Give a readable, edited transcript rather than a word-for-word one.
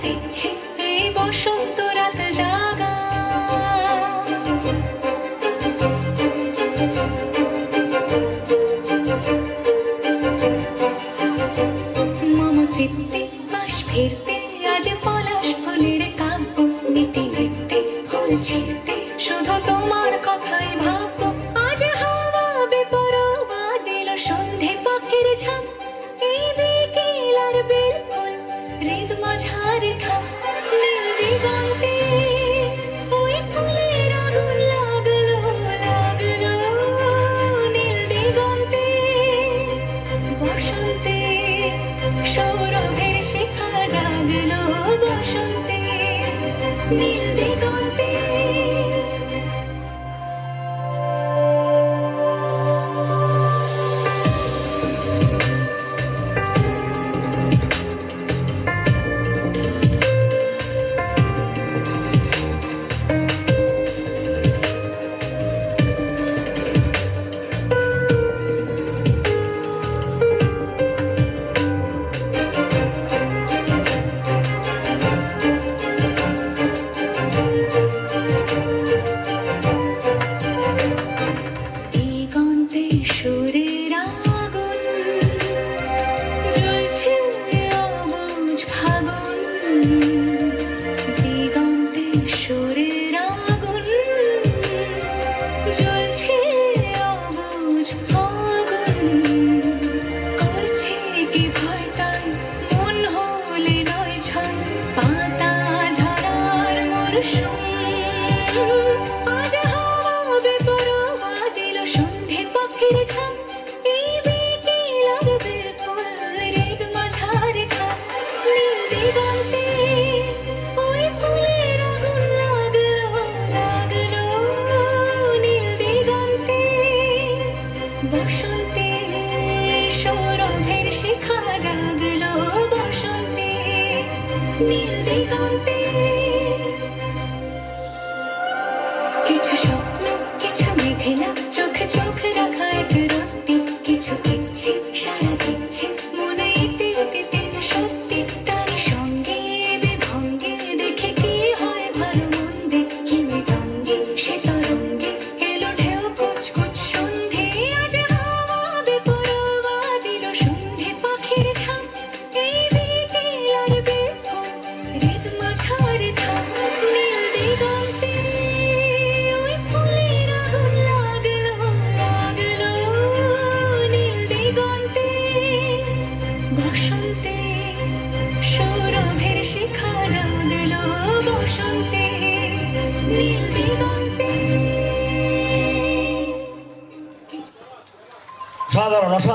দিচ্ছে এই বসন্ত রাত জাগা। মম চিত্তে বাস ফিরতে আজ পলাশ ফুলের কাব্য নীতি নৃত্যে ফুল ছিঁড়তে শুধু তোমার কথাই ভাববো। আজ হাওয়া বেপরোয়া দিল সন্ধে পাখির ঝাঁক, এই বিকেল আর বেল ফুল হৃদ মাঝারে থাক। নীল দিগন্তে ওই ফুলের আগুন লাগলো লাগলো, নীল দিগন্তে বসন্তে সৌরভের শিখা জাগলো, বসন্তে নীল দিগন্তে। দিগন্তে সুরের আগুন জ্বলছে অবুঝ ফাগুন, দিগন্তে সুরের আগুন জ্বলছে অবুঝ ফাগুন। করছে কি ভয়টাই মন হলে নয় ছয়, পাতা ঝরার মরশুম। আজ হাওয়া বেপরোয়া দিল সন্ধে পাখির ঝাঁক, এই বিকেল আর বেল ফুল হৃদ মাঝারে থাক। নীল দিগন্তে ওই ফুলের আগুন লাগলো লাগলো, নীল দিগন্তে বসন্তে সৌরভের শিখা জাগলো, বসন্তে নীল দিগন্তে। কিছু স্বপ্ন কিছু মেঘেলা চোখে চোখ রাখা এক রত্তি, কিছু ইচ্ছে সারা দিচ্ছে মনে ইতি অতীতে সত্যি। তার সঙ্গে বিভঙ্গে দেখে কি হয় ভালো মন্দে, কি মৃদঙ্গে সে তরঙ্গে এলো ঢেউ কুচকুচ সন্ধে। আজ হাওয়া বেপরোয়া দিল সন্ধে পাখির ঝাঁক, এই বিকেল আর বেল ফুল হৃদ মাঝারে থাক। নীল দিগন্তে ওই ফুলের আগুন লাগলো লাগলো, নীল দিগন্তে বসন্তে সৌরভের শিখা জাগলো, বসন্তে নীল দিগন্তে। সাধারণ